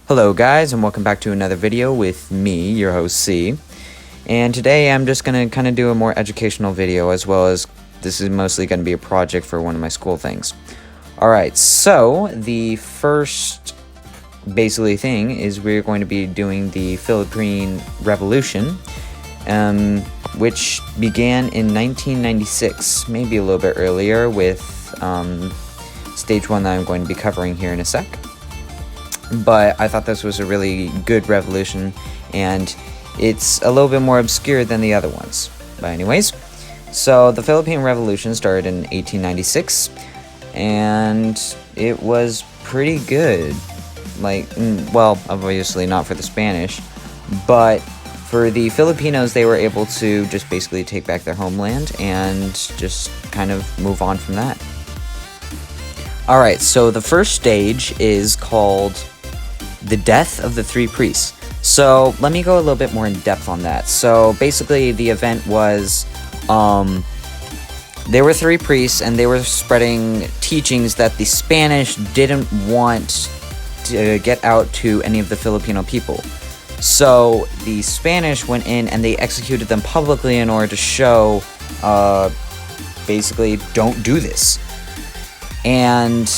Hello guys, and welcome back to another video with me, your host C. And today I'm just going to kind of do a more educational video, as well as this is mostly going to be a project for one of my school things. Alright, so the first basically thing is we're going to be doing the Philippine Revolution, which began in 1996, maybe a little bit earlier, with stage 1 that I'm going to be covering here in a sec. But I thought this was a really good revolution, and it's a little bit more obscure than the other ones. But anyways, so the Philippine Revolution started in 1896, and it was pretty good. Like, well, obviously not for the Spanish, but for the Filipinos, they were able to just basically take back their homeland and just kind of move on from that. Alright, so the first stage is called the Death of the Three Priests. So let me go a little bit more in depth on that. So basically the event was, there were three priests, and they were spreading teachings that the Spanish didn't want to get out to any of the Filipino people. So the Spanish went in and they executed them publicly in order to show, basically, don't do this. And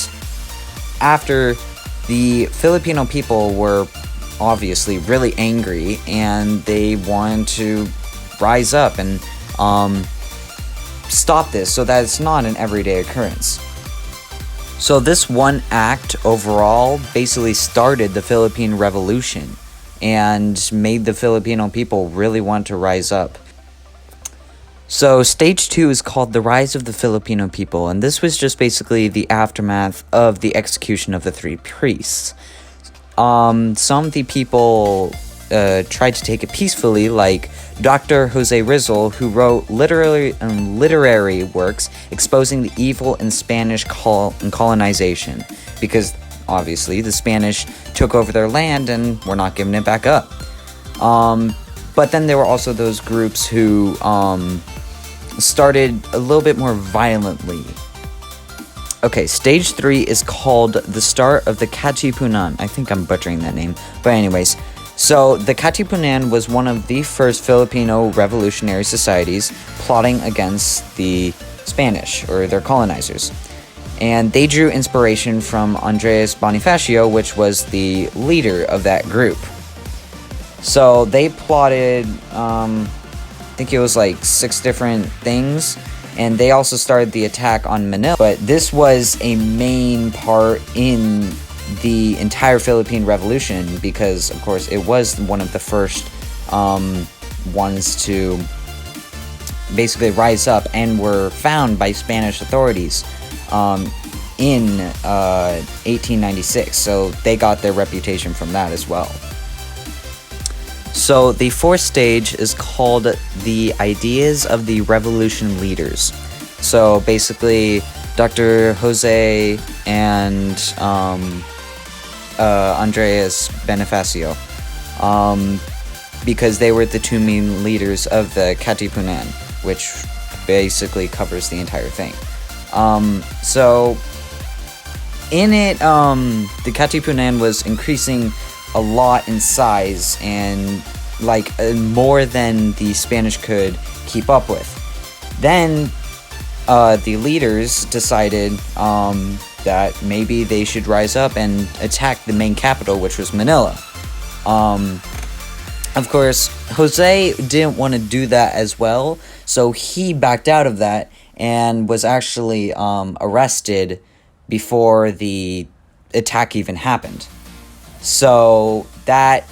after, the Filipino people were obviously really angry, and they wanted to rise up and stop this so that it's not an everyday occurrence. So this one act overall basically started the Philippine Revolution and made the Filipino people really want to rise up. So stage 2 is called the Rise of the Filipino People, and this was just basically the aftermath of the execution of the three priests. Some of the people tried to take it peacefully, like Dr. Jose Rizal, who wrote literary works exposing the evil in Spanish colonization, because obviously the Spanish took over their land and were not giving it back up. But then there were also those groups who started a little bit more violently. Okay, stage 3 is called the start of the Katipunan. I think I'm butchering that name. But anyways, so the Katipunan was one of the first Filipino revolutionary societies plotting against the Spanish, or their colonizers. And they drew inspiration from Andres Bonifacio, which was the leader of that group. So they plotted, I think it was like 6 different things, and they also started the attack on Manila. But this was a main part in the entire Philippine Revolution, because of course it was one of the first ones to basically rise up, and were found by Spanish authorities in 1896. So they got their reputation from that as well. So the fourth stage is called the Ideas of the Revolution Leaders. So basically, Dr. Jose and Andres Bonifacio, because they were the two main leaders of the Katipunan, which basically covers the entire thing. So in it, the Katipunan was increasing a lot in size, and like more than the Spanish could keep up with. Then the leaders decided that maybe they should rise up and attack the main capital, which was Manila. Of course, Jose didn't want to do that as well, so he backed out of that and was actually arrested before the attack even happened. So that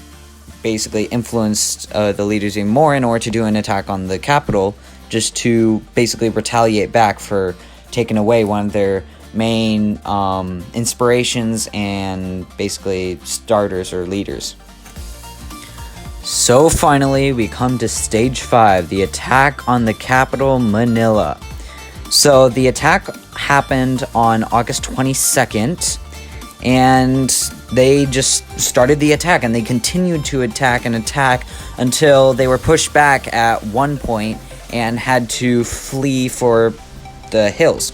basically influenced the leaders even more in order to do an attack on the capital, just to basically retaliate back for taking away one of their main inspirations and basically starters or leaders. So finally, we come to stage 5, the attack on the capital, Manila. So the attack happened on August 22nd, and they just started the attack, and they continued to attack until they were pushed back at one point and had to flee for the hills.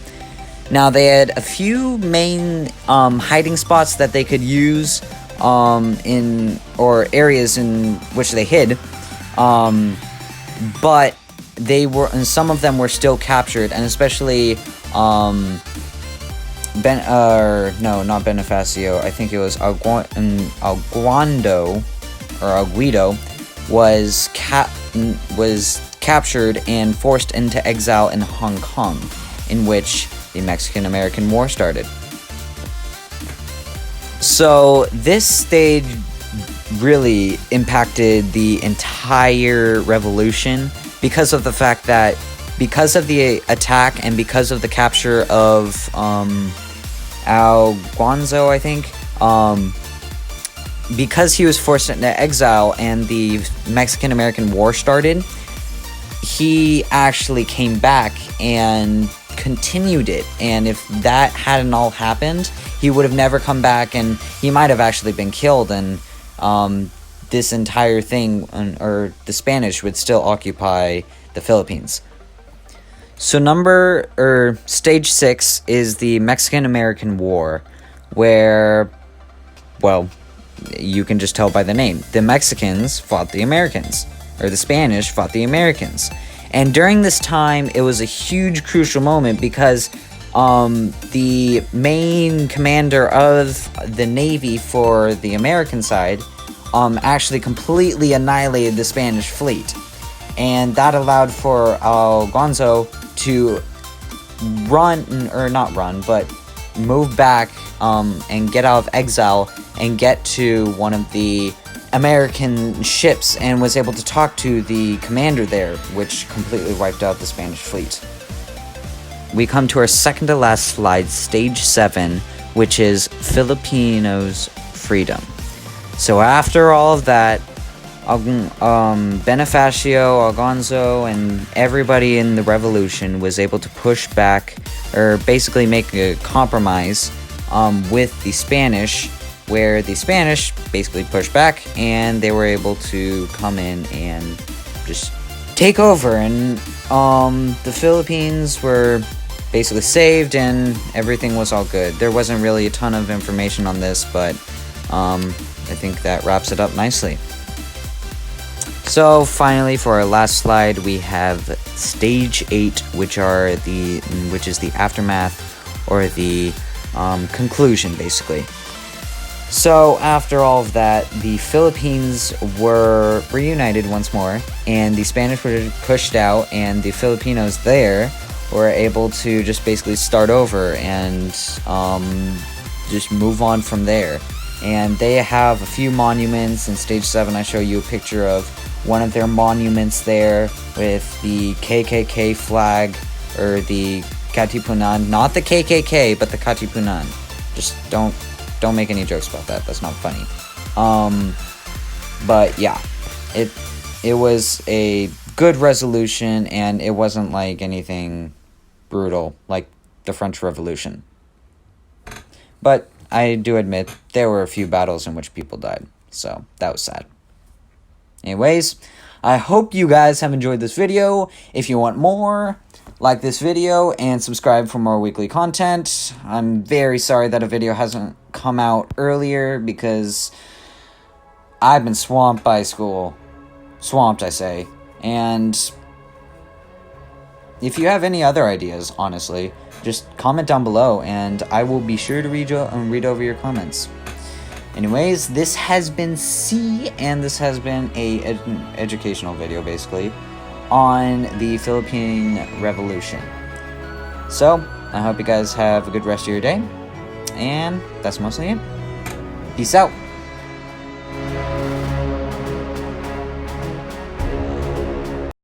Now, they had a few main hiding spots that they could use in or areas in which they hid, but they were, and some of them were still captured, and especially not Bonifacio, I think it was Aguando or Aguido was captured and forced into exile in Hong Kong, in which the Mexican-American War started. So this stage really impacted the entire revolution because of the fact that, because of the attack and because of the capture of Alguanzo, I think, because he was forced into exile and the Mexican-American War started, he actually came back and continued it. And if that hadn't all happened, he would have never come back, and he might have actually been killed, and this entire thing, or the Spanish, would still occupy the Philippines. So stage 6 is the Mexican-American War, where, well, you can just tell by the name. The Mexicans fought the Americans, or the Spanish fought the Americans. And during this time, it was a huge crucial moment because the main commander of the Navy for the American side actually completely annihilated the Spanish fleet. And that allowed for Alonso to move back and get out of exile and get to one of the American ships, and was able to talk to the commander there, which completely wiped out the Spanish fleet. We come to our second to last slide, stage 7, which is Filipinos Freedom. So after all of that, Bonifacio, Alonso, and everybody in the revolution was able to push back, or basically make a compromise with the Spanish, where the Spanish basically pushed back, and they were able to come in and just take over, and the Philippines were basically saved, and everything was all good. There wasn't really a ton of information on this, but I think that wraps it up nicely. So finally, for our last slide, we have stage 8, which is the aftermath, or the conclusion, basically. So after all of that, the Philippines were reunited once more, and the Spanish were pushed out, and the Filipinos there were able to just basically start over and just move on from there. And they have a few monuments. In stage 7, I show you a picture of one of their monuments there with the KKK flag, or the Katipunan, not the KKK, but the Katipunan. Just don't make any jokes about that. That's not funny. But yeah, it was a good resolution, and it wasn't like anything brutal like the French Revolution. But I do admit there were a few battles in which people died, so that was sad. Anyways, I hope you guys have enjoyed this video. If you want more, like this video and subscribe for more weekly content. I'm very sorry that a video hasn't come out earlier because I've been swamped by school. Swamped, I say. And if you have any other ideas, honestly, just comment down below and I will be sure to read over your comments. Anyways, this has been C, and this has been an educational video, basically, on the Philippine Revolution. So, I hope you guys have a good rest of your day, and that's mostly it. Peace out.